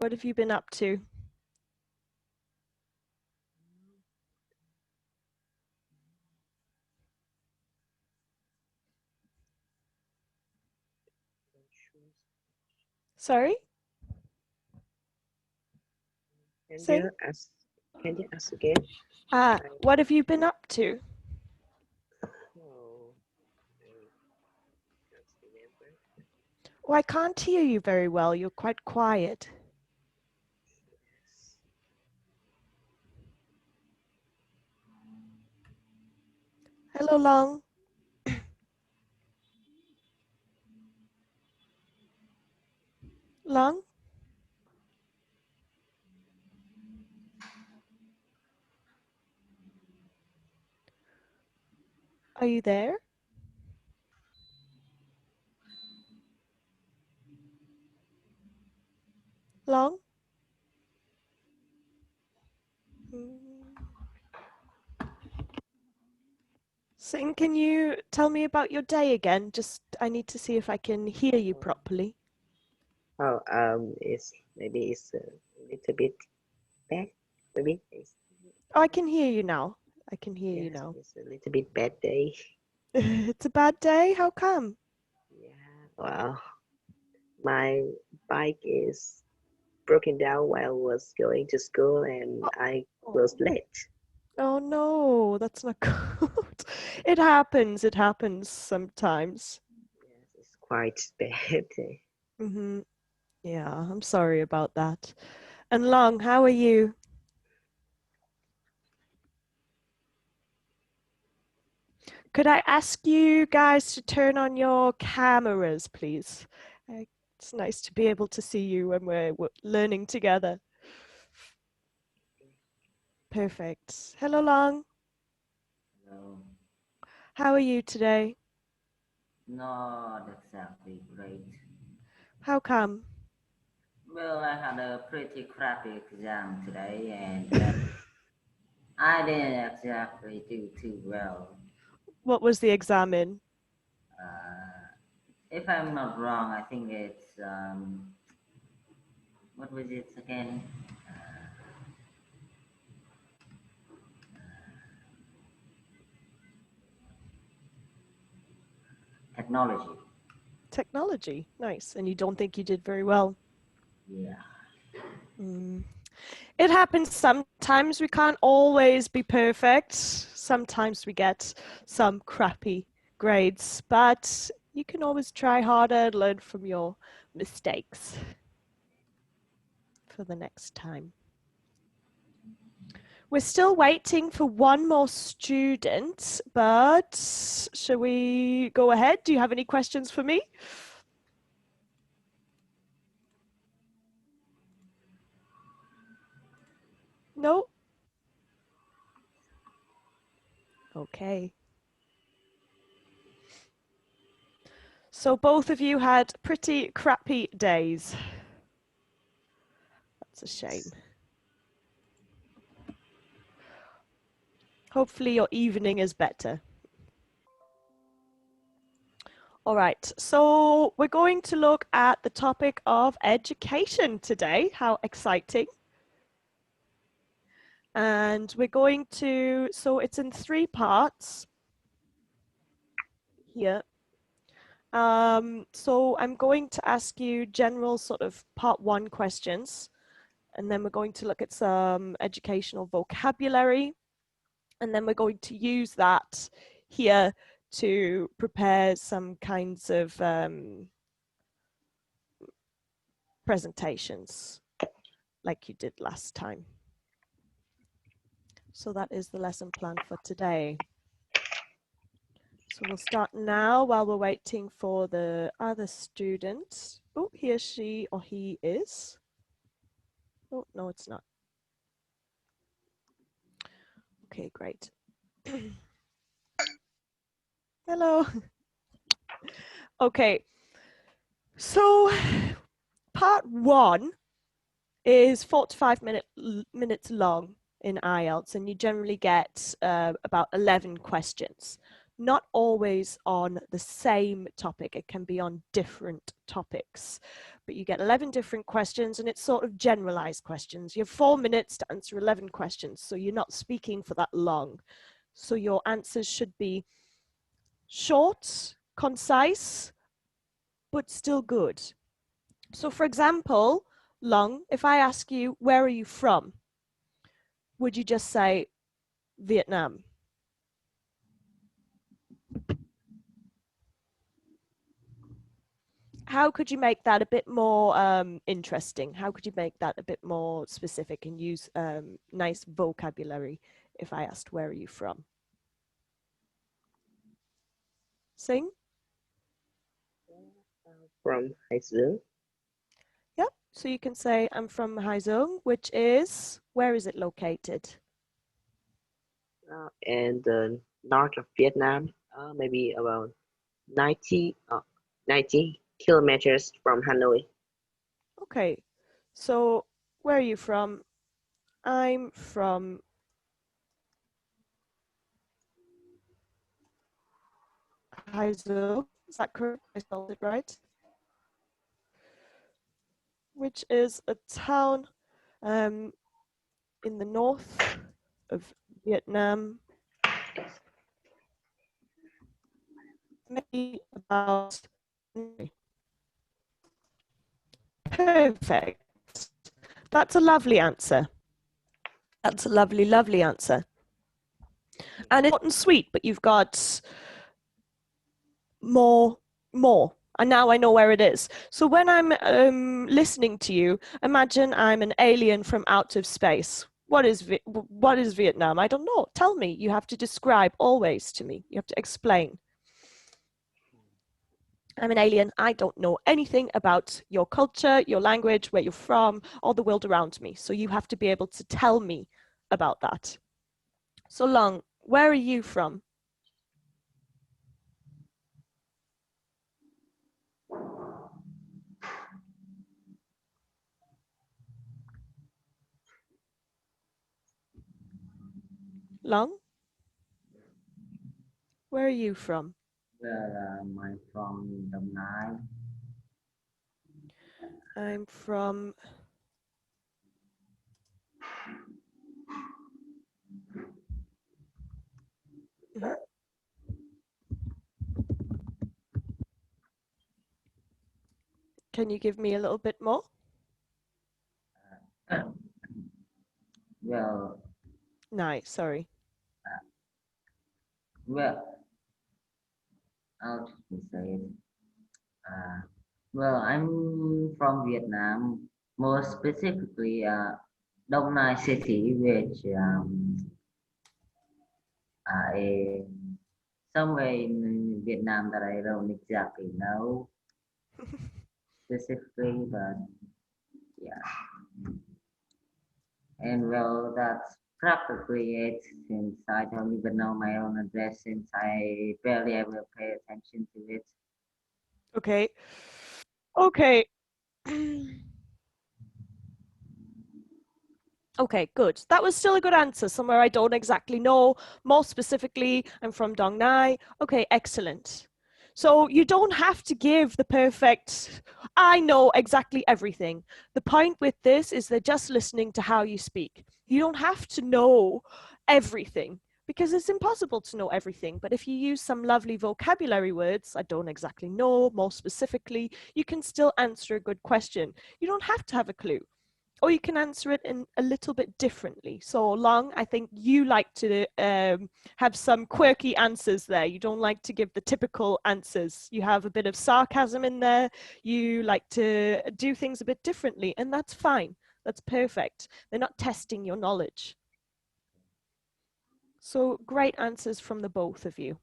What have you been up to? Sorry? Say? Can you ask again? What have you been up to? Oh, I can't remember. Oh, I can't hear you very well. You're quite quiet. Yes. Hello, Long. Long? Are you there? Long? Sing, can you tell me about your day again? Just, I need to see if I can hear you properly. Oh, maybe it's a little bit bad. Maybe it's, Oh, I can hear you now. I can hear you yes, now. it's a little bit bad day. It's a bad day? How come? Yeah, well, my bike is broken down while I was going to school and I was Oh, late. oh no, that's not good. It happens sometimes. Yes, it's quite bad. Mm-hmm. Yeah, I'm sorry about that. And Long, how are you? Could I ask you guys to turn on your cameras, please? It's nice to be able to see you when we're learning together. Perfect. Hello, Long. No, How are you today? not exactly great. How come? Well, I had a pretty crappy exam today, and I didn't exactly do too well. What was the exam in? Uh, if I'm not wrong, I think it's what was it again? Technology. Technology. Nice. And you don't think you did very well? Yeah. Mm. It happens sometimes. We can't always be perfect. Sometimes we get some crappy grades, but you can always try harder and learn from your mistakes for the next time. We're still waiting for one more student, but shall we go ahead? Do you have any questions for me? No? Okay. So both of you had pretty crappy days. That's a shame. Hopefully your evening is better. All right, so we're going to look at the topic of education today. How exciting. And we're going to, so it's in 3 parts here. So I'm going to ask you general sort of part 1 questions, and then we're going to look at some educational vocabulary, and then we're going to use that here to prepare some kinds of presentations like you did last time. So that is the lesson plan for today. So we'll start now while we're waiting for the other student. Oh, here she or he is. Oh, no, it's not. Okay, great. Hello. Okay, so part 1 is 45 minutes long in IELTS, and you generally get about 11 questions. not always on the same topic. It can be on different topics. But you get 11 different questions, and it's sort of generalized questions. You have 4 minutes to answer 11 questions, so you're not speaking for that long. So your answers should be short, concise, but still good. So for example, Long, if I ask you, where are you from? Would you just say Vietnam? How could you make that a bit more interesting? How could you make that a bit more specific and use nice vocabulary if I asked, where are you from? Sing? From Hải Dương. Yep. So you can say, I'm from Hải Dương, which is, where is it located? In the north of Vietnam, maybe about 90 kilometers from Hanoi. Okay. So where are you from? I'm from Hải Dương. Is that correct? I spelled it right. Which is a town in the north of Vietnam. Maybe about. Perfect. That's a lovely answer. That's a lovely, lovely answer. And it's short and sweet, but you've got more. And now I know where it is. So when I'm listening to you, imagine I'm an alien from out of space. What is Vietnam? I don't know. Tell me. You have to describe always to me. You have to explain. I'm an alien. I don't know anything about your culture, your language, where you're from, or the world around me. So you have to be able to tell me about that. So Long, where are you from? Long? Where are you from? Well, I'm from Đồng Nai. I'm from. Mhm. Can you give me a little bit more? Well, Nice, sorry. well, how to say it? Well, I'm from Vietnam, more specifically, Dong Nai City, which I somewhere in Vietnam that I don't exactly know specifically, but yeah. And well, that's practically it since I don't even know my own address since I barely ever pay attention to it. Okay. Okay. Okay, good. That was still a good answer. Somewhere I don't exactly know. More specifically, I'm from Dong Nai. Okay, excellent. So you don't have to give the perfect, I know exactly everything. The point with this is they're just listening to how you speak. You don't have to know everything because it's impossible to know everything. But if you use some lovely vocabulary words, I don't exactly know, more specifically, you can still answer a good question. You don't have to have a clue. Or you can answer it in a little bit differently. So Long, I think you like to have some quirky answers there. You don't like to give the typical answers. You have a bit of sarcasm in there. You like to do things a bit differently, and that's fine. That's perfect. They're not testing your knowledge. So great answers from the both of you.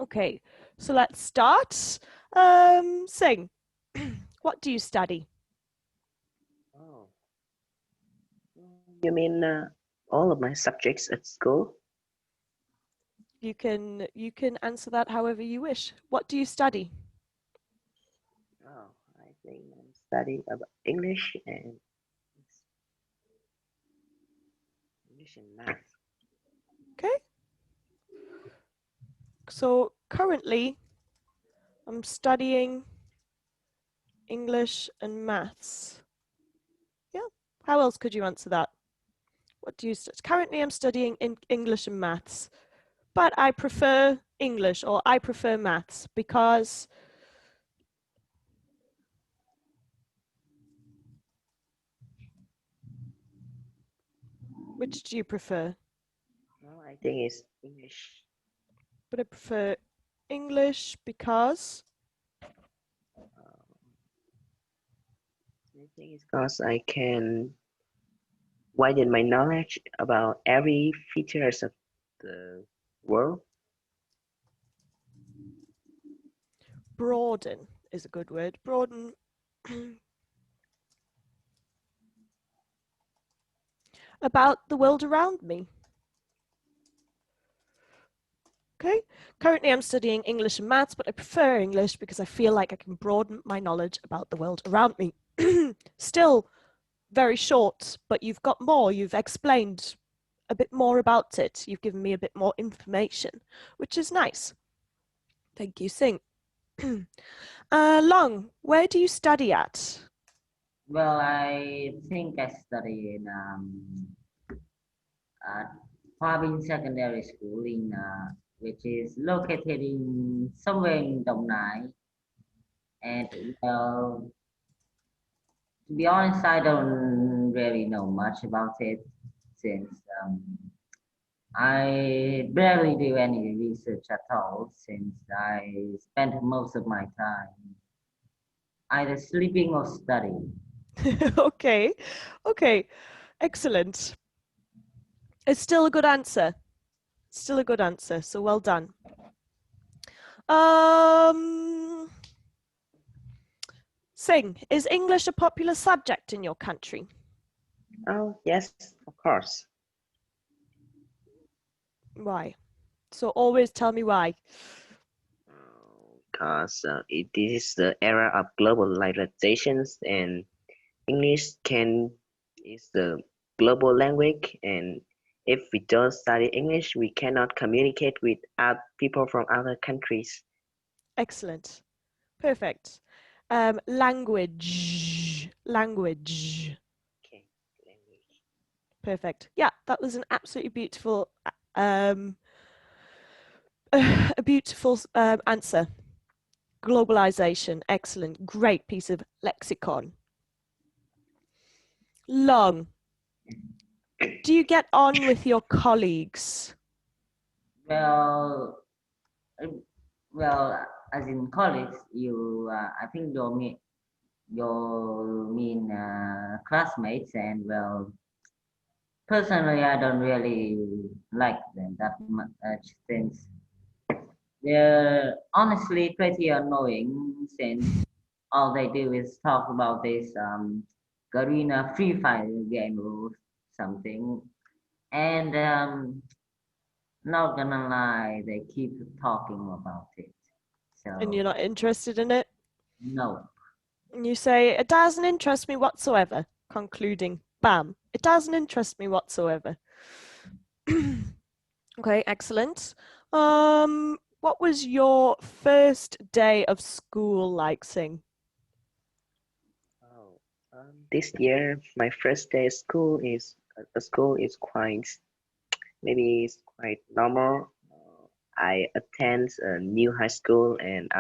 Okay, so let's start. Sing. What do you study? Oh, you mean all of my subjects at school? You can answer that however you wish. What do you study? Oh, I think I'm studying about English and math. Okay. So currently, I'm studying English and maths. Yeah. How else could you answer that? What do you currently I'm studying English and maths, but I prefer English or I prefer maths because which do you prefer? Well, I think it's English. But I prefer English because I think it's because I can widen my knowledge about every features of the world. broaden is a good word. Broaden. About the world around me. Okay, currently I'm studying English and maths, but I prefer English because I feel like I can broaden my knowledge about the world around me. Still very short, but you've got more. You've explained a bit more about it. You've given me a bit more information, which is nice. Thank you, Sing. Long, where do you study at? Well, I think I study in Harbin Secondary School in which is located in somewhere in Dong Nai. And well, to be honest, I don't really know much about it since I barely do any research at all since I spend most of my time either sleeping or studying. Okay, okay, excellent. It's still a good answer. Still a good answer, so well done. Sing, is English a popular subject in your country? Oh, yes, of course. Why? So always tell me why. Because it is the era of globalizations and English can is the global language, and if we don't study English, we cannot communicate with people from other countries. Excellent. Perfect. Language. Language. Okay, language. Perfect. Yeah, that was an absolutely beautiful, a beautiful answer. Globalization. Excellent. Great piece of lexicon. Long. Do you get on with your colleagues? Well, uh, well, as in college, you I think you mean classmates, and well, personally, I don't really like them that much since they're honestly pretty annoying since all they do is talk about this Garena Free Fire game or something. And not gonna lie, they keep talking about it. And So you're not interested in it? no. And you say, it doesn't interest me whatsoever. Concluding, bam, it doesn't interest me whatsoever. Okay, excellent. What was your first day of school like, Sing? Oh, this year my first day of school is quite maybe it's quite normal. I attend a new high school and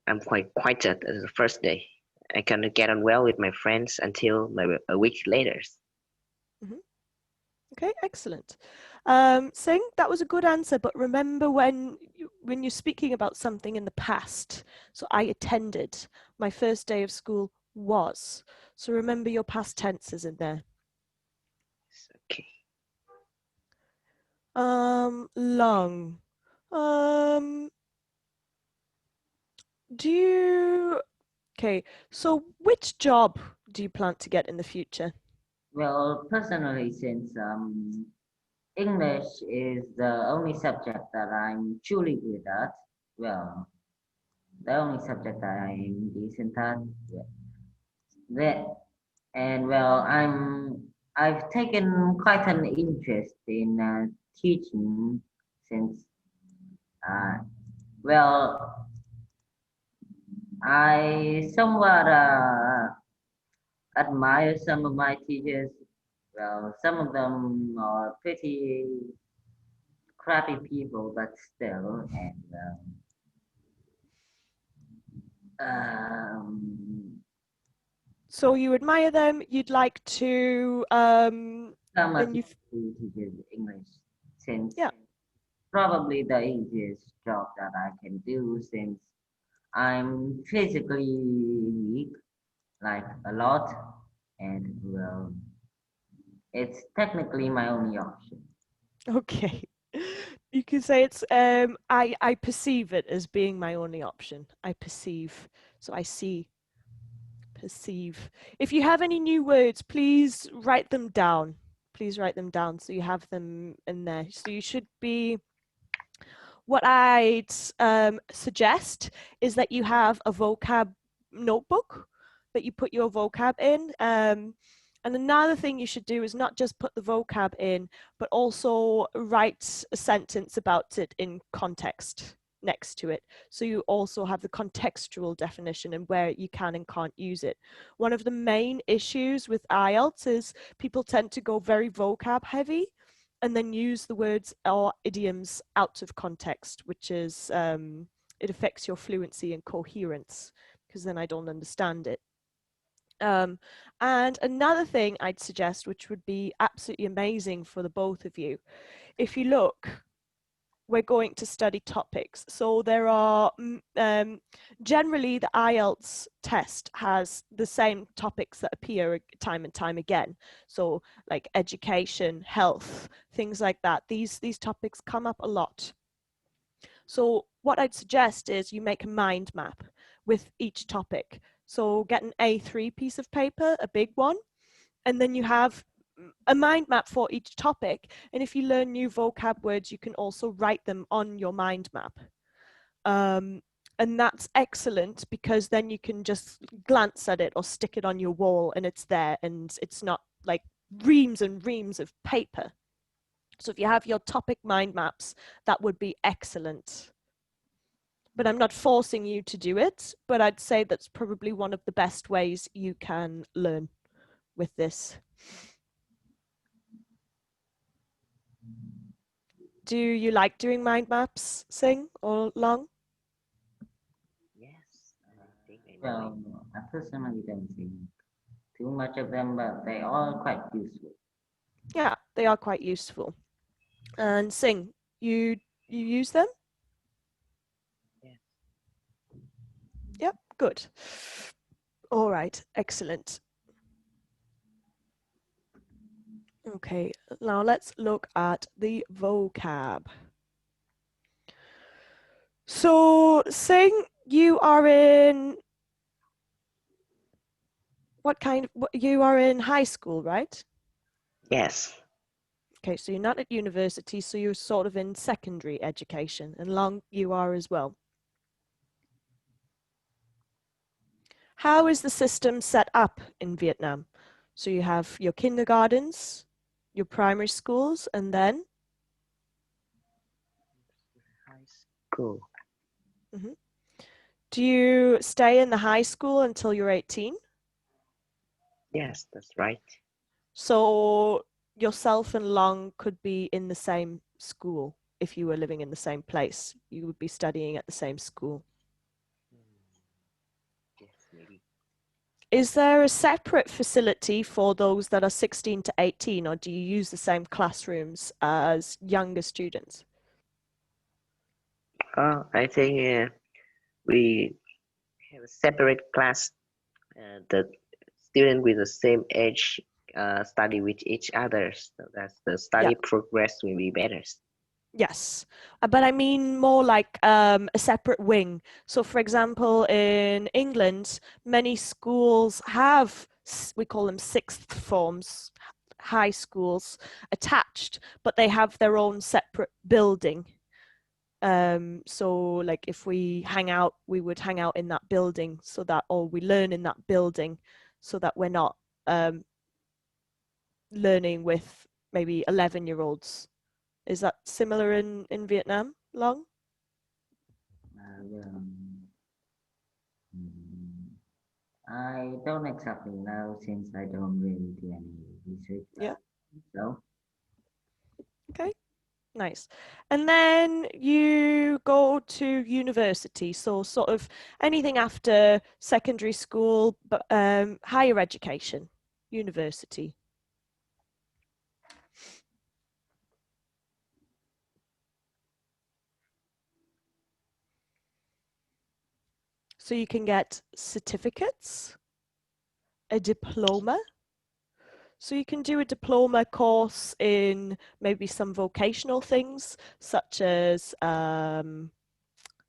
I'm quite quiet as the first day. I cannot get on well with my friends until maybe a week later. Mhm. Okay, excellent. Sing, that was a good answer, but remember when you're speaking about something in the past. So I attended. My first day of school was. So remember your past tenses in there. Okay. Long. Um, do you Okay, so which job do you plan to get in the future? Well, personally, since English is the only subject that I'm truly good at, well, the only subject that I'm decent at, that, and well, I've taken quite an interest in teaching since Uh, well, I somewhat admire some of my teachers. Well, some of them are pretty crappy people, but still, and So you admire them, you'd like to, some of and my you, teachers English since yeah, probably the easiest job that I can do since I'm physically weak, like a lot, and well, it's technically my only option. okay. You can say it's, I perceive it as being my only option. I perceive, so I see, perceive. If you have any new words, please write them down. Please write them down so you have them in there. So you should be, what I'd suggest is that you have a vocab notebook that you put your vocab in. And another thing you should do is not just put the vocab in, but also write a sentence about it in context next to it. So you also have the contextual definition and where you can and can't use it. One of the main issues with IELTS is people tend to go very vocab heavy and then use the words or idioms out of context, which is, it affects your fluency and coherence because then I don't understand it. And another thing I'd suggest, which would be absolutely amazing for the both of you, if you look, we're going to study topics. So there are, generally the IELTS test has the same topics that appear time and time again. So like education, health, things like that. These topics come up a lot. So what I'd suggest is you make a mind map with each topic. So get an A3 piece of paper, a big one, and then you have a mind map for each topic. And if you learn new vocab words, you can also write them on your mind map. And that's excellent because then you can just glance at it or stick it on your wall and it's there and it's not like reams and reams of paper. So if you have your topic mind maps, that would be excellent. But I'm not forcing you to do it, but I'd say that's probably one of the best ways you can learn with this. Do you like doing mind maps, Sing or Long? Yes, I think I know it. Well, I personally don't think too much of them, but they are quite useful. Yeah, they are quite useful. And Sing, you use them? Yes. Yep, good. All right, excellent. Okay, now let's look at the vocab. So, Sing, you are in you are in high school, right? Yes. Okay, so you're not at university, so you're sort of in secondary education, and Long, you are as well. How is the system set up in Vietnam? So you have your kindergartens, your primary schools, and then? High school. Mhm. Do you stay in the high school until you're 18? Yes, that's right. So yourself and Long could be in the same school if you were living in the same place. You would be studying at the same school. Yes, maybe. Is there a separate facility for those that are 16 to 18, or do you use the same classrooms as younger students? I think we have a separate class. The student with the same age study with each other, so that the Yeah, study progress will be better. yes. But I mean more like a separate wing. So for example, in England, many schools have, we call them sixth forms, high schools attached, but they have their own separate building. So like if we hang out, we would hang out in that building so that, or we learn in that building so that we're not learning with maybe 11-year-olds. Is that similar in Vietnam, Long? Well, I don't exactly know since I don't really do any research. Yeah. So, Okay. Nice. And then you go to university, so sort of anything after secondary school, but higher education, university. So you can get certificates, a diploma. So you can do a diploma course in maybe some vocational things, such as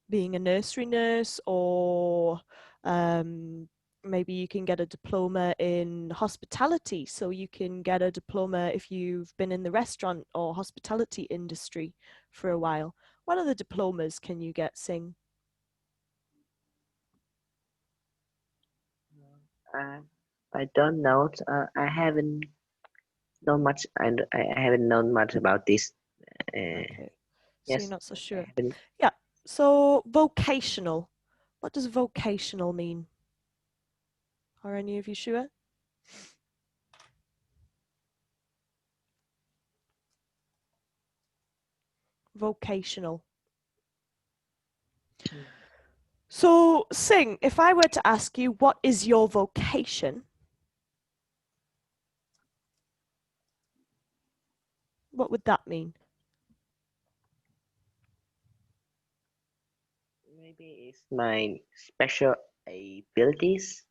being a nursery nurse, or maybe you can get a diploma in hospitality. So you can get a diploma if you've been in the restaurant or hospitality industry for a while. What other diplomas can you get, Sing? Uh, I don't know. I haven't known much. I haven't known much about this. Okay, so you're Yes, not so I sure. haven't. Yeah, so vocational. What does vocational mean? Are any of you sure? Vocational. So, Sing, if I were to ask you, what is your vocation? What would that mean? Maybe it's my special abilities.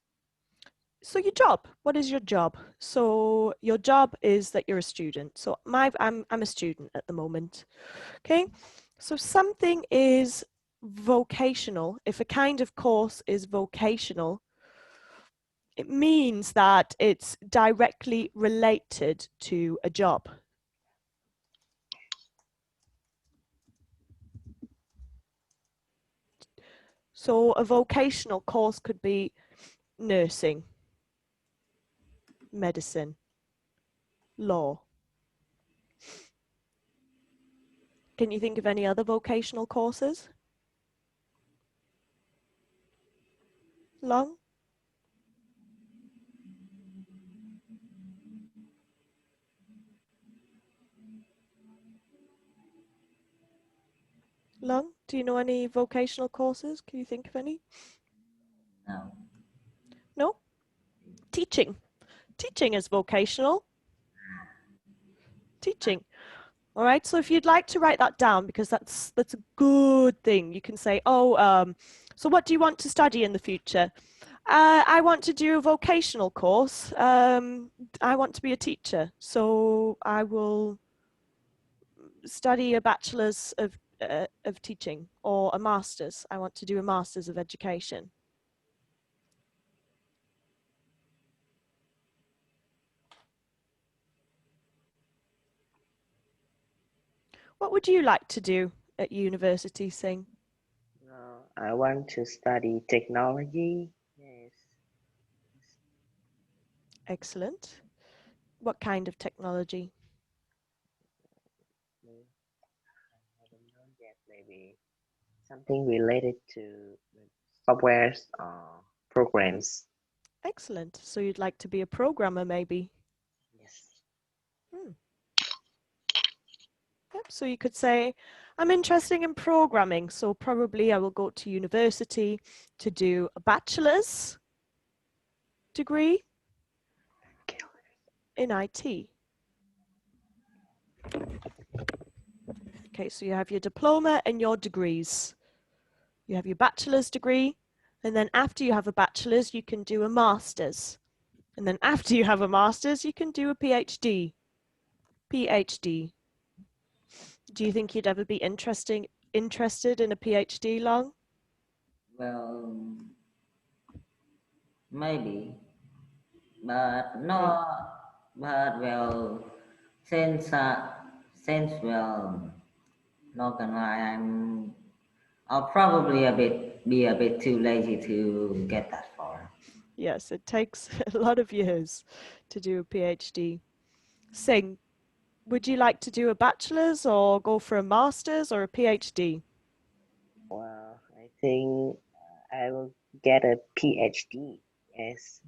So your job, what is your job? So your job is that you're a student. So I'm a student at the moment. Okay. So something is vocational. If a kind of course is vocational, it means that it's directly related to a job. So a vocational course could be nursing, medicine, law. Can you think of any other vocational courses? Long? Long? Do you know any vocational courses? Can you think of any? no. No? Teaching. Teaching is vocational. Teaching. All right. So if you'd like to write that down, because that's a good thing, you can say, oh, so what do you want to study in the future? I want to do a vocational course. I want to be a teacher, so I will study a bachelor's of teaching or a master's. I want to do a master's of education. What would you like to do at university, Sing? I want to study technology. Yes. Excellent. What kind of technology? I haven't known yet. Maybe something related to softwares or programs. Excellent. So you'd like to be a programmer, maybe? Yes. Hmm. Yep. So you could say, I'm interested in programming, so probably I will go to university to do a bachelor's degree in IT. Okay, so you have your diploma and your degrees. You have your bachelor's degree, and then after you have a bachelor's, you can do a master's. And then after you have a master's, you can do a PhD. PhD. Do you think you'd ever be interested in a PhD, Long? Well, maybe, but Okay. no, but well, since well, not gonna lie, I'll probably be a bit too lazy to get that far. Yes, it takes a lot of years to do a PhD. Sing, would you like to do a bachelor's or go for a master's or a PhD? Well, I think I will get a PhD. Yes,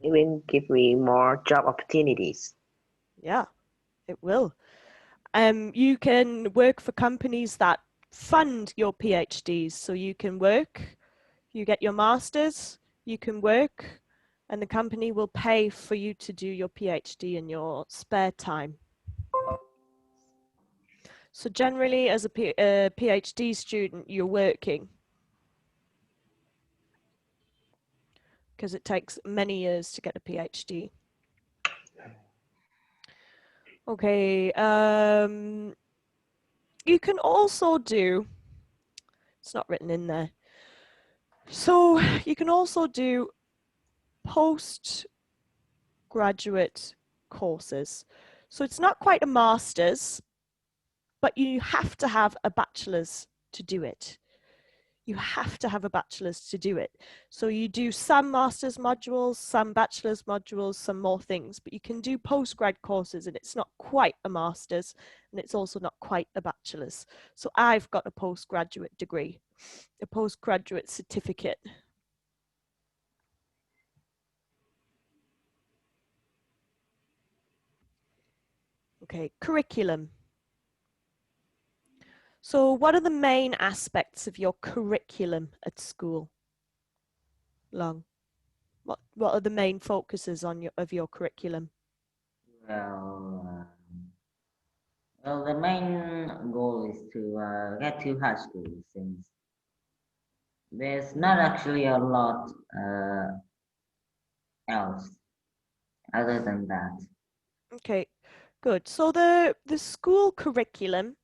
it will give me more job opportunities. Yeah, it will. You can work for companies that fund your PhDs. So you can work, you get your master's, you can work, and the company will pay for you to do your PhD in your spare time. So generally, as a PhD student, you're working because it takes many years to get a PhD. Okay, you can also do, it's not written in there, so you can also do postgraduate courses. So it's not quite a master's, but you have to have a bachelor's to do it. You have to have a bachelor's to do it. So you do some master's modules, some bachelor's modules, some more things, but you can do postgrad courses and it's not quite a master's and it's also not quite a bachelor's. So I've got a postgraduate degree, a postgraduate certificate. Okay, curriculum. So what are the main aspects of your curriculum at school? Long. What are the main focuses of your curriculum? Well, well, the main goal is to get to high school since there's not actually a lot else other than that. Okay, good. So the school curriculum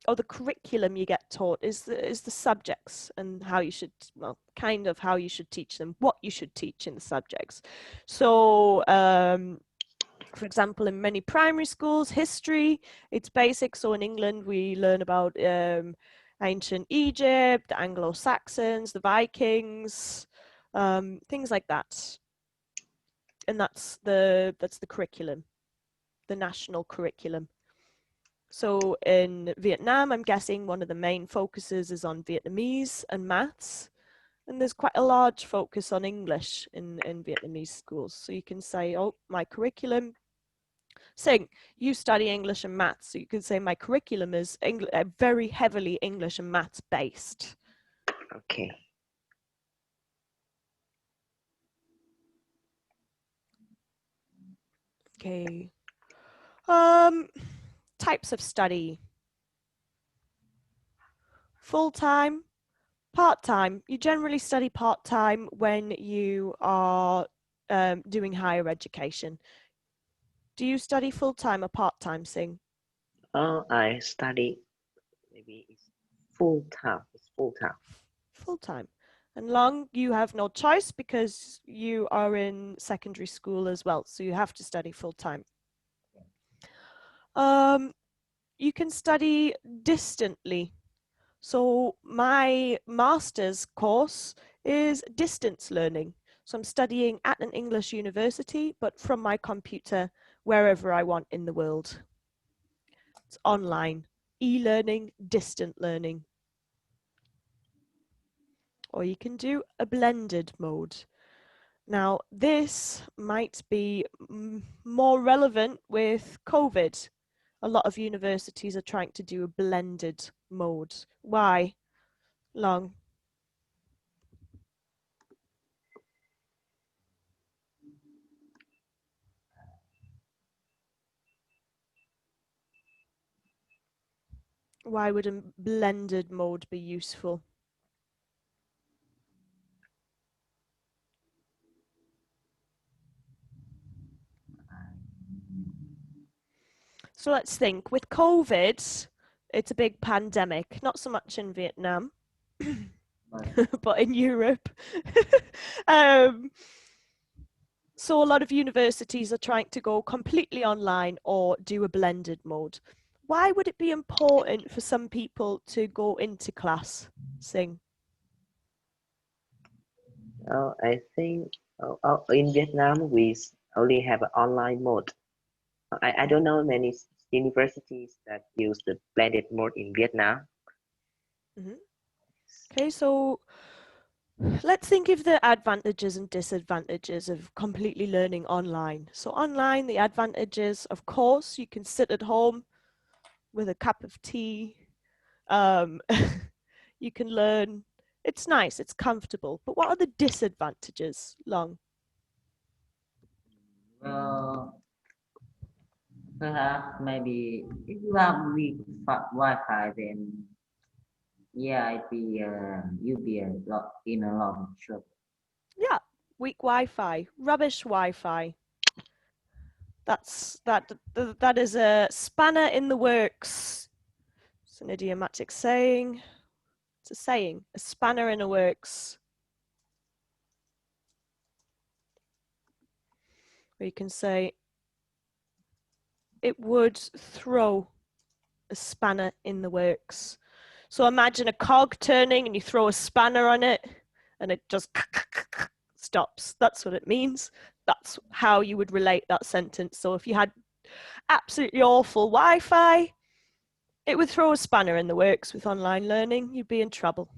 or the curriculum you get taught is the subjects and how you should, well, kind of how you should teach them, what you should teach in the subjects. So for example, in many primary schools, history, it's basic. So in England, we learn about ancient Egypt, the Anglo-Saxons, the Vikings, things like that. And that's the curriculum, the national curriculum. So in Vietnam, I'm guessing one of the main focuses is on Vietnamese and maths. And there's quite a large focus on English in Vietnamese schools. So you can say, oh, my curriculum, saying you study English and maths. So you can say my curriculum is very heavily English and maths based. Okay. Okay. Types of study. Full-time, part-time. You generally study part-time when you are doing higher education. Do you study full-time or part-time, Sing? I study maybe it's full time. It's full time. Full-time. And Long, you have no choice because you are in secondary school as well, so you have to study full-time. You can study distantly. So my master's course is distance learning. So I'm studying at an English university, but from my computer, wherever I want in the world. It's online, e-learning, distant learning. Or you can do a blended mode. Now, this might be more relevant with COVID. A lot of universities are trying to do a blended mode. Why? Long. Why would a blended mode be useful? So let's think. With COVID, it's a big pandemic, not so much in Vietnam, but in Europe. um, so a lot of universities are trying to go completely online or do a blended mode. Why would it be important for some people to go into class, Sing? I think in Vietnam we only have an online mode. I don't know many universities that use the blended mode in Vietnam. Mm-hmm. Okay, so let's think of the advantages and disadvantages of completely learning online. So online, the advantages, of course, you can sit at home with a cup of tea. You can learn. It's nice, it's comfortable. But what are the disadvantages, Long? Well, perhaps maybe if you have weak Wi-Fi, then yeah, you'd be a lot of trouble. Yeah, weak Wi-Fi, rubbish Wi-Fi. That is a spanner in the works. It's an idiomatic saying. It's a saying, a spanner in the works. Or you can say, it would throw a spanner in the works. So imagine a cog turning and you throw a spanner on it and it just stops. That's what it means. That's how you would relate that sentence. So if you had absolutely awful Wi-Fi, it would throw a spanner in the works with online learning. You'd be in trouble.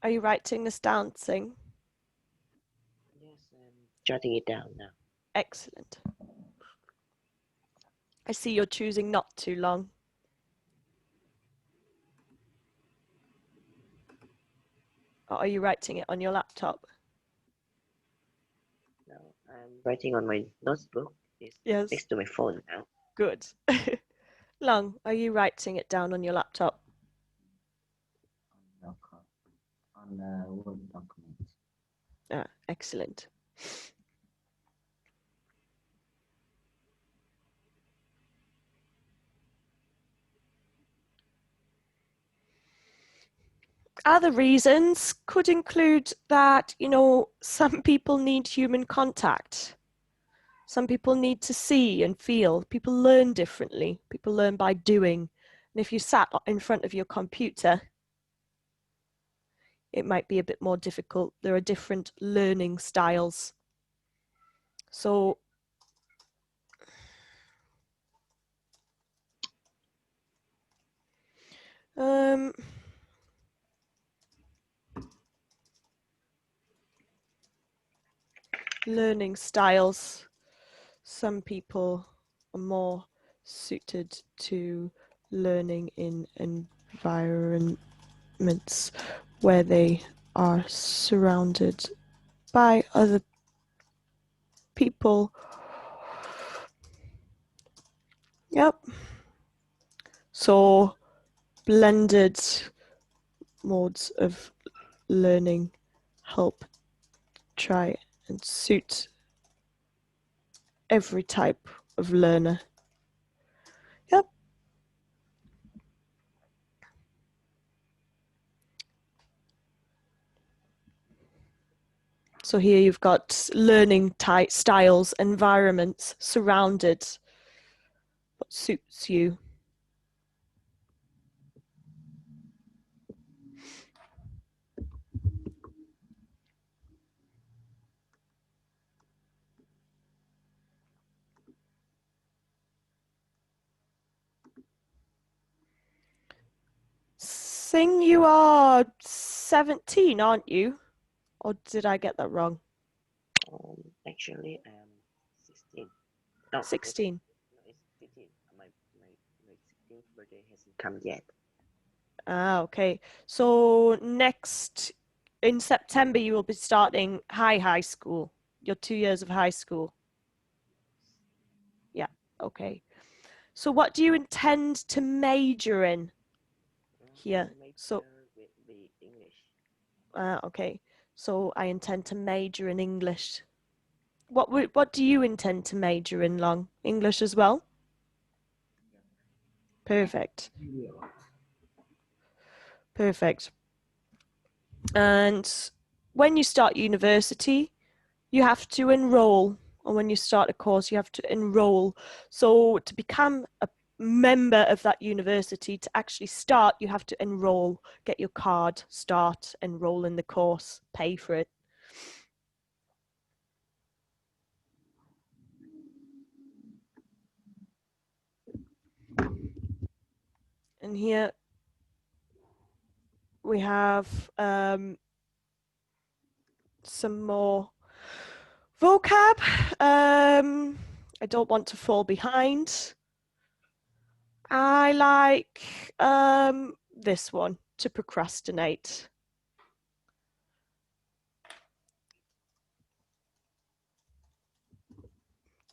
Are you writing this down, Sing? Yes, I'm jotting it down now. Excellent. I see you're choosing not too long. Or are you writing it on your laptop? Now I'm writing on my notebook. It's Yes. next to my phone now. Good. Long, are you writing it down on your laptop? On the Word document. Ah, excellent. Other reasons could include that, some people need human contact. Some people need to see and feel. People learn differently. People learn by doing. And if you sat in front of your computer, it might be a bit more difficult. There are different learning styles. So learning styles. Some people are more suited to learning in environments where they are surrounded by other people. Yep. So blended modes of learning help try and suit every type of learner. Yep. So here you've got learning type styles, environments, surrounded, what suits you. Sing, you are 17, aren't you? Or did I get that wrong? Actually, I'm 16. No, 16. No, it's 15. My 16th birthday hasn't come yet. Ah, okay. So next, in September, you will be starting high school. Your 2 years of high school. Yeah, okay. So what do you intend to major in here? So, with the English. okay. So I intend to major in English. What do you intend to major in, Long? English as well? Perfect. Perfect. And when you start university, you have to enroll. Or when you start a course, you have to enroll. So to become a member of that university, to actually start, you have to enroll, get your card, start, enroll in the course, pay for it. And here we have some more vocab. I don't want to fall behind. I like this one, to procrastinate.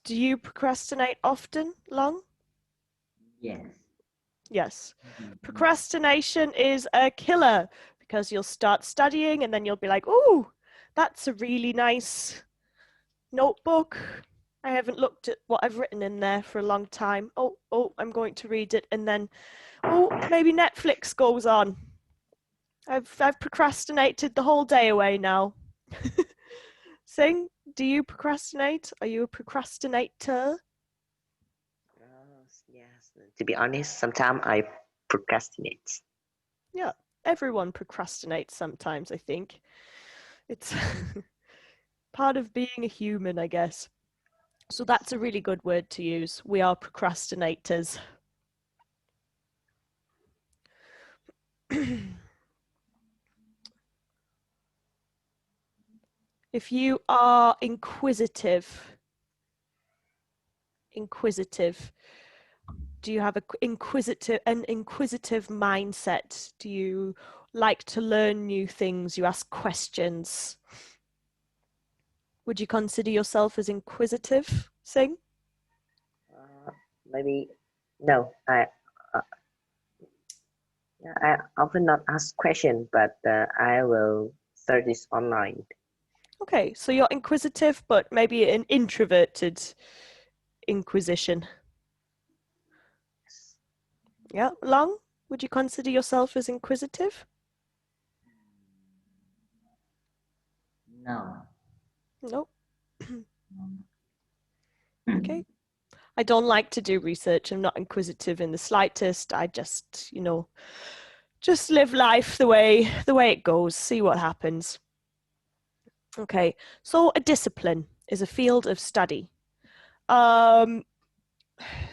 Do you procrastinate often, Long? Yes. Yes. Procrastination is a killer because you'll start studying and then you'll be like, oh, that's a really nice notebook. I haven't looked at what I've written in there for a long time. Oh, I'm going to read it. And then, oh, maybe Netflix goes on. I've procrastinated the whole day away now. Sing, do you procrastinate? Are you a procrastinator? Yes. To be honest, sometimes I procrastinate. Yeah, everyone procrastinates sometimes, I think. It's part of being a human, I guess. So that's a really good word to use. We are procrastinators. If you are inquisitive, do you have an inquisitive mindset? Do you like to learn new things? You ask questions? Would you consider yourself as inquisitive, Sing? Maybe no. I often not ask questions, but I will search this online. Okay, so you're inquisitive, but maybe an introverted inquisition. Yeah, Long, would you consider yourself as inquisitive? No. No. Okay. I don't like to do research. I'm not inquisitive in the slightest. I just, just live life the way it goes, see what happens. Okay, so a discipline is a field of study.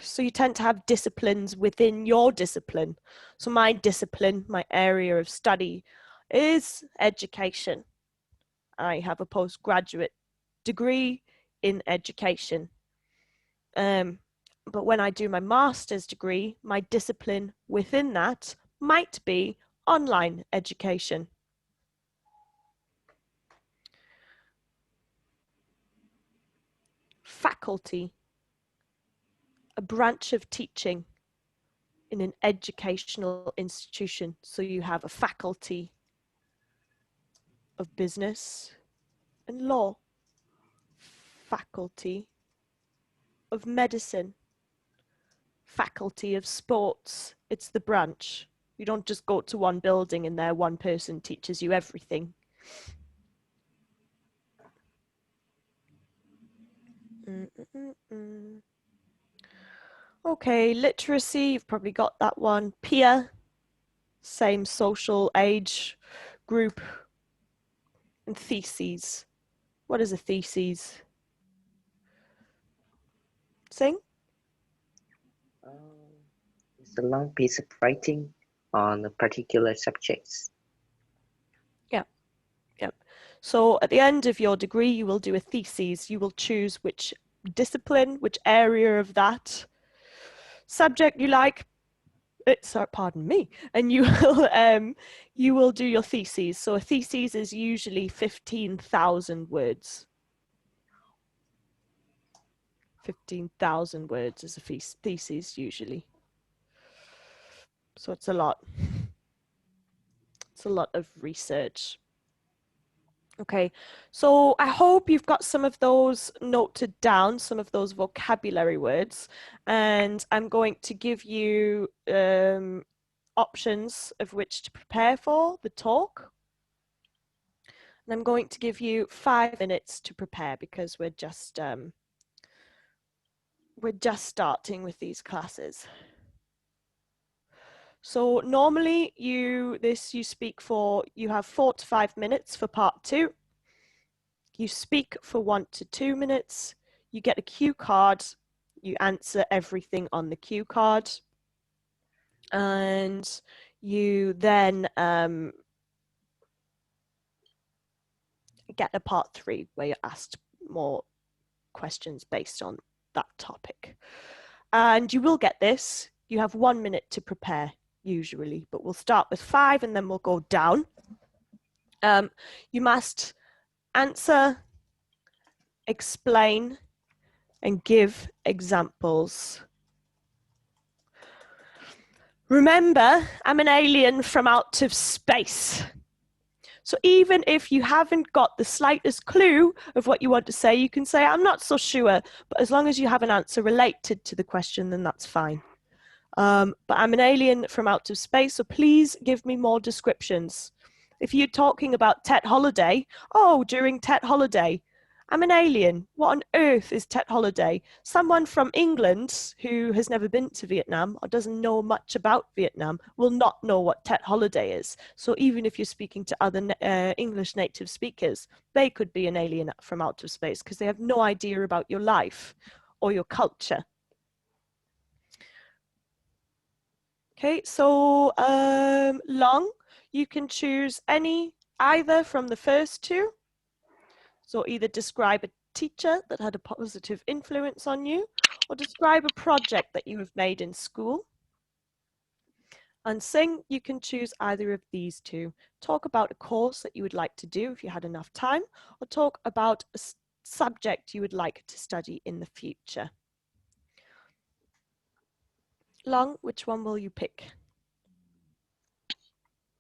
So you tend to have disciplines within your discipline. So my discipline, my area of study is education. I have a postgraduate degree in education. But when I do my master's degree, my discipline within that might be online education. Faculty, a branch of teaching in an educational institution. So you have a faculty of business and law, faculty of medicine, faculty of sports. It's the branch. You don't just go to one building and there one person teaches you everything. Okay, literacy, you've probably got that one. Peer, same social age group. And theses. What is a thesis? Sing? It's a long piece of writing on a particular subjects. Yeah. So at the end of your degree, you will do a thesis. You will choose which discipline, which area of that subject you like. Sorry, pardon me. And you will do your thesis. So a thesis is usually 15,000 words. 15,000 words is a thesis usually. So it's a lot. It's a lot of research. Okay, so I hope you've got some of those noted down, some of those vocabulary words, and I'm going to give you options of which to prepare for the talk. And I'm going to give you 5 minutes to prepare because we're just starting with these classes. So normally you have 4 to 5 minutes for part 2. You speak for 1 to 2 minutes. You get a cue card. You answer everything on the cue card. and you then get a part 3 where you're asked more questions based on that topic. And you will get this. You have 1 minute to prepare usually, but we'll start with 5 and then we'll go down. You must answer, explain, and give examples. Remember, I'm an alien from out of space. So even if you haven't got the slightest clue of what you want to say, you can say, I'm not so sure, but as long as you have an answer related to the question, then that's fine. But I'm an alien from out of space, so please give me more descriptions. If you're talking about Tet holiday, oh, during Tet holiday, I'm an alien. What on earth is Tet holiday? Someone from England who has never been to Vietnam or doesn't know much about Vietnam will not know what Tet holiday is. So even if you're speaking to other English native speakers, they could be an alien from out of space because they have no idea about your life or your culture. Okay, so Long, you can choose either from the first two. So either describe a teacher that had a positive influence on you, or describe a project that you have made in school. And Sing, you can choose either of these two. Talk about a course that you would like to do if you had enough time, or talk about a subject you would like to study in the future. Long, which one will you pick?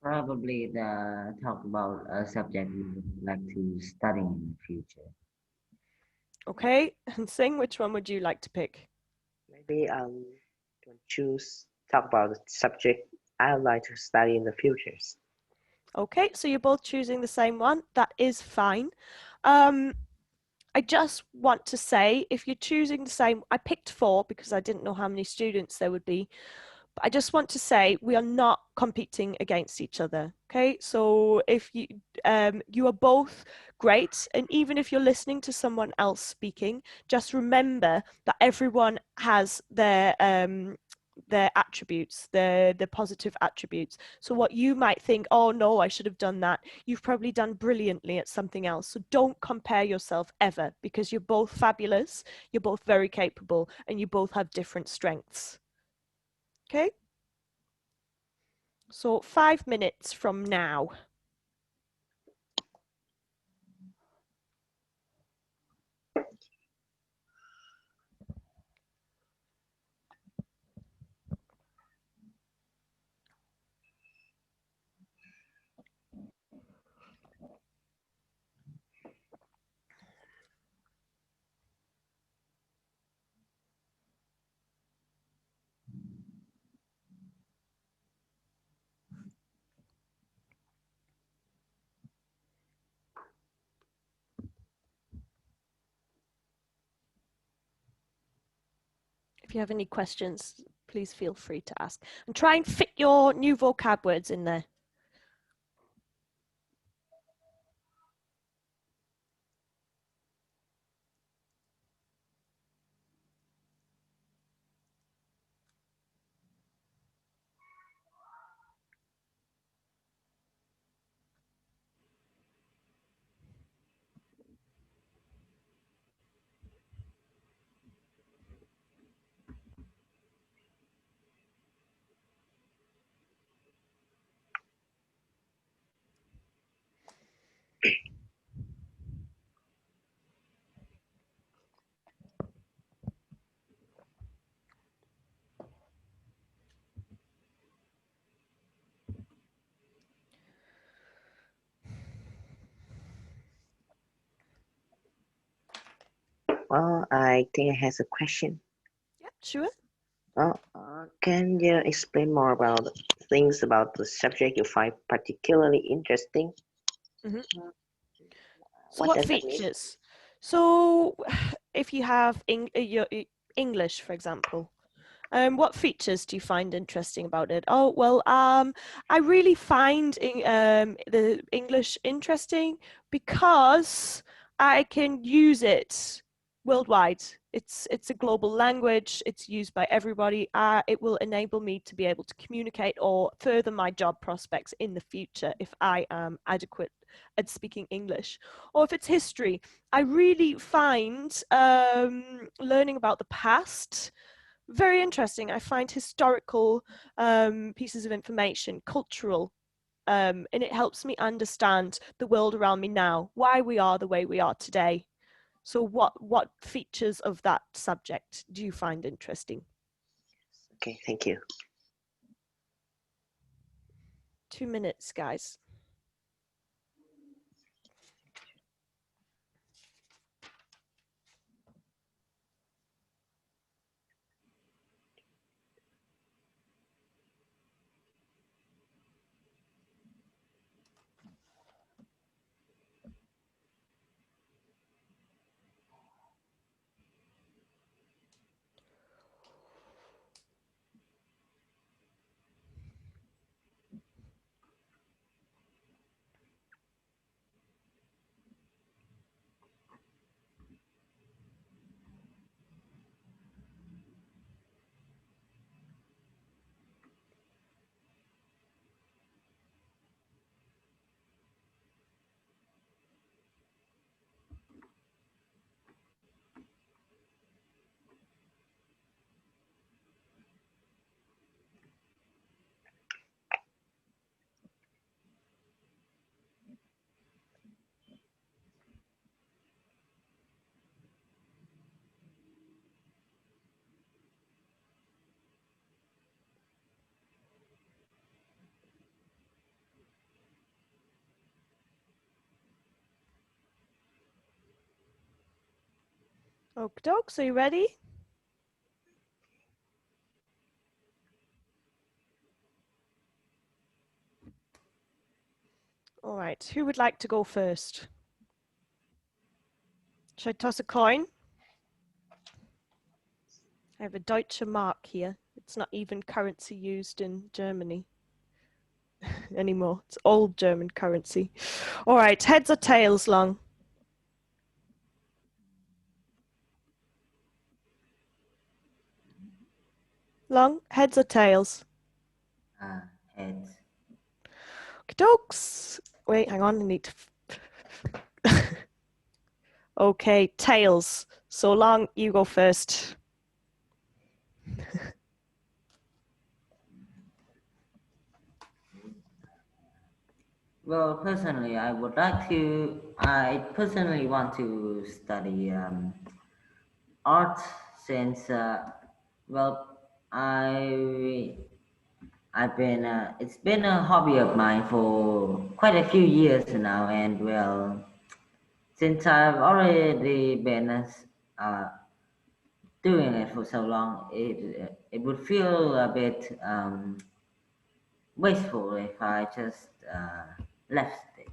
Probably talk about a subject we would like to study in the future. Okay, and Sing, which one would you like to pick? Maybe can choose talk about the subject I would like to study in the futures. Okay, so you're both choosing the same one. That is fine. I just want to say, if you're choosing the same, I picked 4 because I didn't know how many students there would be. But I just want to say we are not competing against each other. Okay, so if you are both great, and even if you're listening to someone else speaking, just remember that everyone has their attributes, their positive attributes. So what you might think, oh no, I should have done that, you've probably done brilliantly at something else. So don't compare yourself ever, because you're both fabulous, you're both very capable, and you both have different strengths. Okay? So 5 minutes from now. If you have any questions, please feel free to ask. And try and fit your new vocab words in there. Well, I think I have a question. Yeah, sure. Can you explain more about things about the subject you find particularly interesting? Mm-hmm. So What what does that mean? features? So if you have your English, for example, what features do you find interesting about it? Oh, well, I really find the English interesting because I can use it worldwide. It's a global language. It's used by everybody. It will enable me to be able to communicate or further my job prospects in the future if I am adequate at speaking English. Or if it's history, I really find learning about the past very interesting. I find historical pieces of information, cultural, and it helps me understand the world around me now, why we are the way we are today. So what features of that subject do you find interesting? Okay, thank you. 2 minutes, guys. Okie dokes, are you ready? All right, who would like to go first? Should I toss a coin? I have a Deutsche Mark here. It's not even currency used in Germany anymore. It's old German currency. All right, heads or tails, Long? Long, heads or tails? Heads. Okie dokes. Wait, hang on, I need to... Okay, tails. So Long, you go first. Well, personally, I personally want to study art since, well, I've been, it's been a hobby of mine for quite a few years now, and well, since I've already been doing it for so long, it would feel a bit wasteful if I just left it.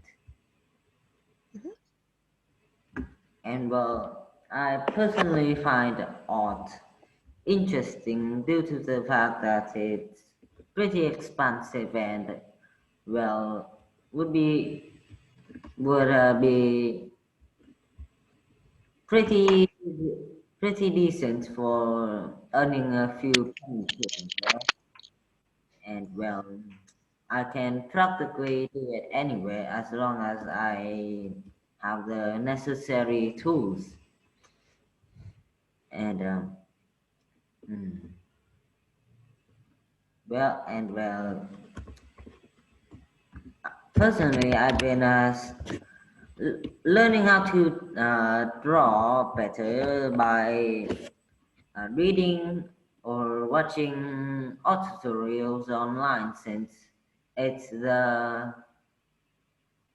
And well, I personally find art interesting due to the fact that it's pretty expansive and well would be pretty pretty decent for earning a few pennies here and there. And well, I can practically do it anywhere as long as I have the necessary tools. And mm, well, personally, I've been learning how to draw better by reading or watching art tutorials online since it's the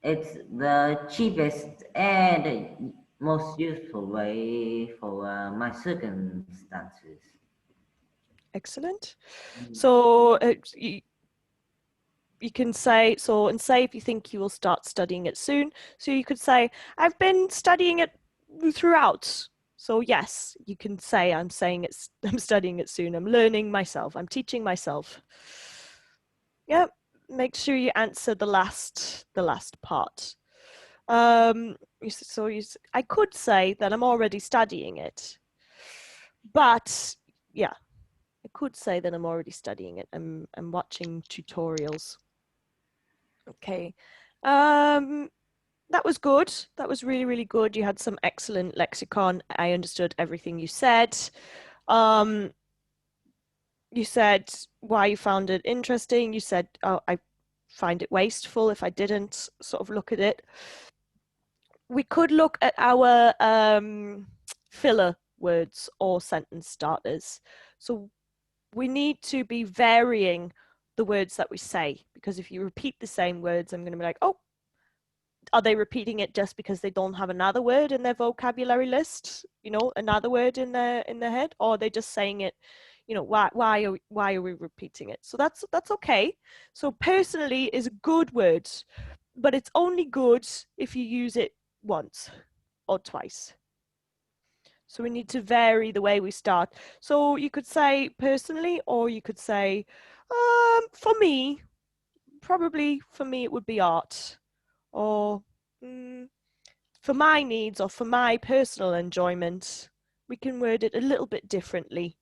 it's the cheapest and most useful way for my circumstances. Excellent. So you can say, so, and say if you think you will start studying it soon. So you could say, I've been studying it throughout. So yes, you can say I'm studying it soon. I'm learning myself. I'm teaching myself. Yeah, make sure you answer the last part. I could say that I'm already studying it. But yeah, I could say that I'm already studying it. I'm watching tutorials. Okay. That was good. That was really, really good. You had some excellent lexicon. I understood everything you said. You said why you found it interesting. You said, oh, I find it wasteful if I didn't sort of look at it. We could look at our filler words or sentence starters. So we need to be varying the words that we say, because if you repeat the same words, I'm going to be like, oh, are they repeating it just because they don't have another word in their vocabulary list, you know, another word in their head, or are they just saying it, you know, why are we repeating it? So that's okay. So personally is a good word, but it's only good if you use it once or twice. So we need to vary the way we start. So you could say personally, or you could say, for me, probably for me it would be art, or for my needs or for my personal enjoyment. We can word it a little bit differently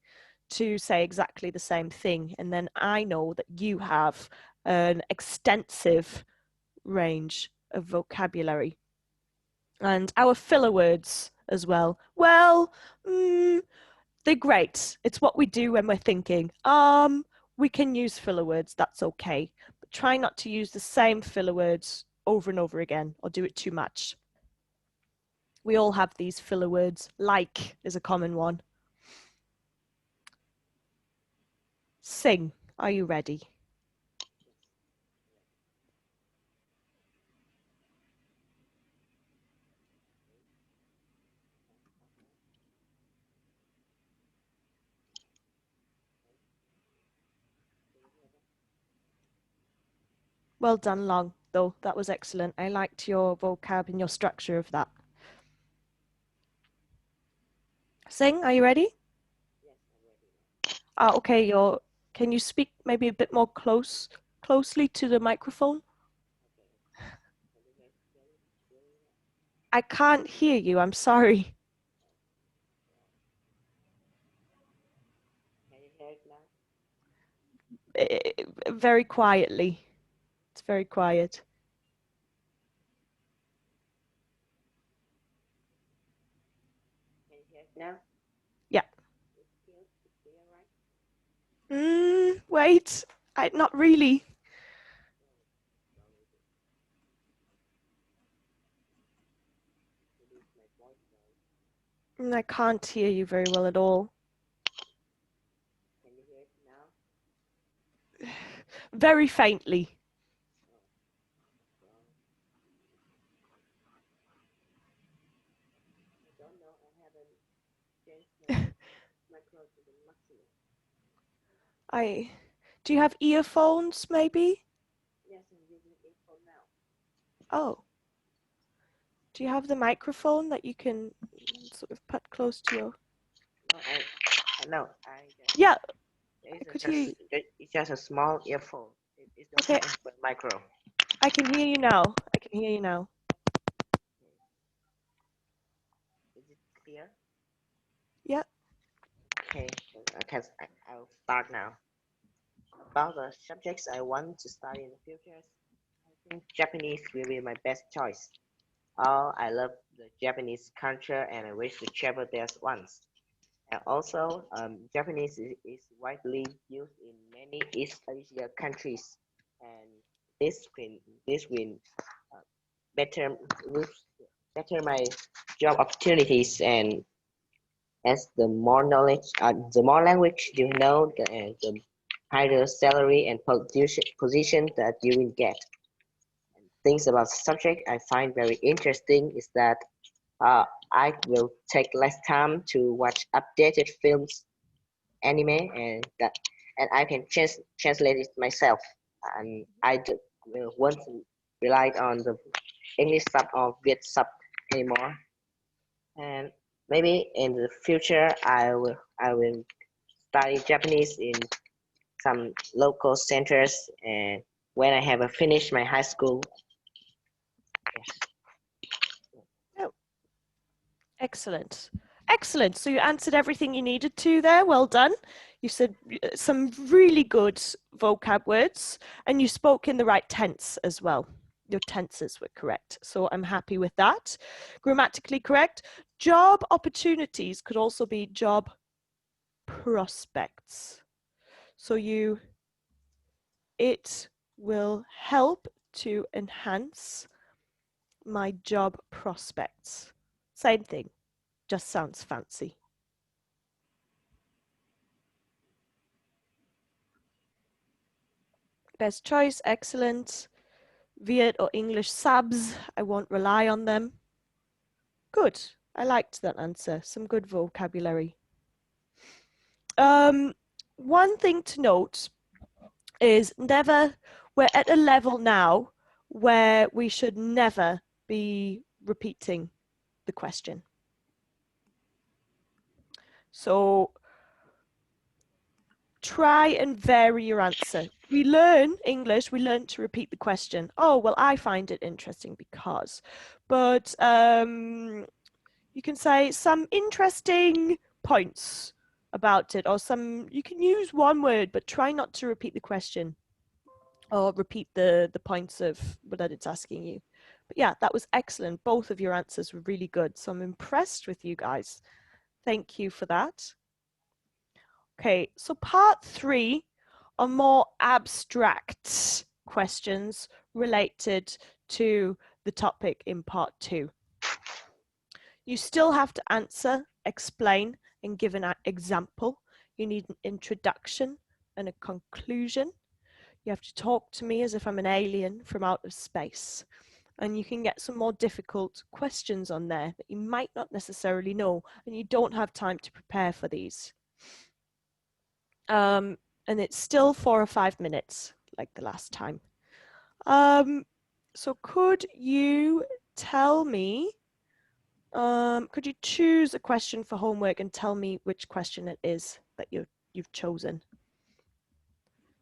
to say exactly the same thing. And then I know that you have an extensive range of vocabulary. And our filler words as well. Well, they're great. It's what we do when we're thinking. We can use filler words, that's okay. But try not to use the same filler words over and over again or do it too much. We all have these filler words. Like is a common one. Sing. Are you ready? Well done, Long, though. That was excellent. I liked your vocab and your structure of that. Sing, are you ready? Yes, I'm ready. Okay, can you speak maybe a bit more closely to the microphone? I can't hear you, I'm sorry. Can you hear it now? Very quietly. It's very quiet. Can you hear it now? Yeah. It's clear, right? Wait. Not really. Maybe it's my voice now. I can't hear you very well at all. Can you hear it now? Very faintly. Oh, well, I don't know. I haven't changed my micro to the maximum. Do you have earphones maybe? Yes, I'm using earphone now. Oh. Do you have the microphone that you can sort of put close to your... No, I just, Yeah, it's I could hear you. it's just a small earphone. It Okay, doesn't have a micro. I can hear you now. I can hear you now. Is it clear? Yeah. Okay, I'll start now. About the subjects I want to study in the future, I think Japanese will be my best choice. I love the Japanese culture and I wish to travel there once. And also, Japanese is widely used in many East Asia countries, and this will this will uh, better better my job opportunities. And as the more knowledge, the more language you know, the higher salary and position that you will get. And things about subject I find very interesting is that I will take less time to watch updated films, anime, and I can translate it myself. And will want to rely on the English sub or Viet sub anymore. And maybe in the future, I will study Japanese in some local centers, and when I have finished my high school. Yes. Oh, excellent. Excellent. So you answered everything you needed to there. Well done. You said some really good vocab words and you spoke in the right tense as well. Your tenses were correct. So I'm happy with that. Grammatically correct. Job opportunities could also be job prospects. So it will help to enhance my job prospects. Same thing, just sounds fancy. Best choice, excellent. Viet or English subs, I won't rely on them. Good, I liked that answer, some good vocabulary. One thing to note is we're at a level now where we should never be repeating the question. So try and vary your answer. We learn English, we learn to repeat the question. Oh, well, I find it interesting because, but you can say some interesting points about it, or you can use one word, but try not to repeat the question or repeat the points of what it's asking you. But yeah, that was excellent. Both of your answers were really good. So I'm impressed with you guys. Thank you for that. Okay, so part 3 are more abstract questions related to the topic in part 2. You still have to answer, explain, and give an example. You need an introduction and a conclusion. You have to talk to me as if I'm an alien from outer space. And you can get some more difficult questions on there that you might not necessarily know, and you don't have time to prepare for these. And it's still 4 or 5 minutes, like the last time. So could you tell me, could you choose a question for homework and tell me which question it is that you've chosen?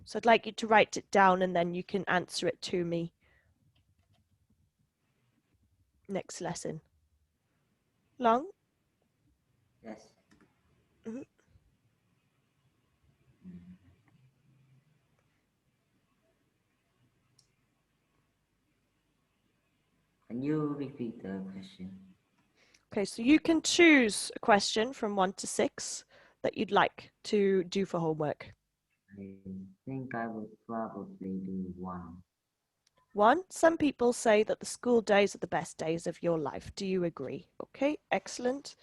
So I'd like you to write it down and then you can answer it to me next lesson. Long? Yes. Mm-hmm. Can you repeat the question? Okay, so you can choose a question from 1 to 6 that you'd like to do for homework. I think I would probably do 1. 1, some people say that the school days are the best days of your life. Do you agree? Okay, excellent.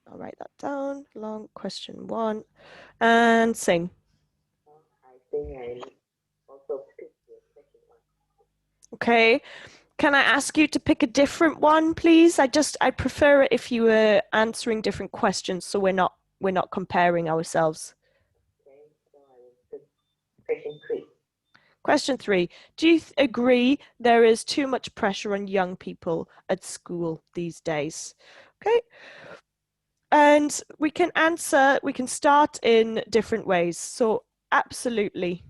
I'll write that down. Long question 1. And sing. I think I also picked the second one. Okay. Can I ask you to pick a different one, please? I prefer it if you were answering different questions so we're not comparing ourselves. Okay, so I will pick question 3. Question 3. Do you agree there is too much pressure on young people at school these days? Okay. And we can start in different ways. So absolutely.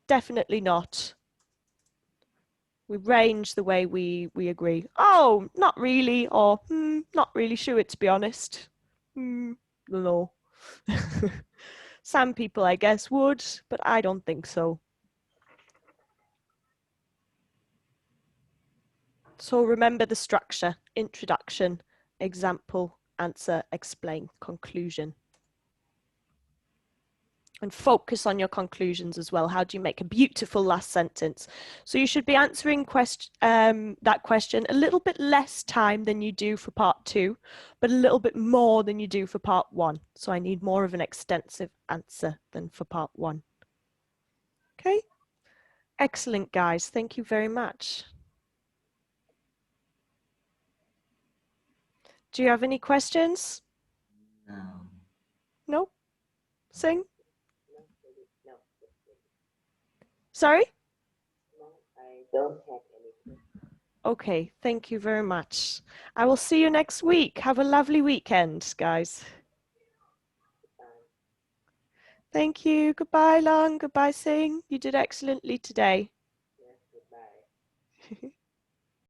Definitely not. We range the way we agree. Oh, not really, or not really sure, to be honest. No. Some people, I guess, would, but I don't think so. So remember the structure: introduction, example, answer, explain, conclusion. And focus on your conclusions as well. How do you make a beautiful last sentence? So you should be answering that question a little bit less time than you do for part 2, but a little bit more than you do for part 1. So I need more of an extensive answer than for part 1. Okay? Excellent, guys. Thank you very much. Do you have any questions? No. No? Sing? No. Sorry? No, I don't have any. Okay, thank you very much. I will see you next week. Have a lovely weekend, guys. Thank you. Goodbye, Long. Goodbye, Sing. You did excellently today.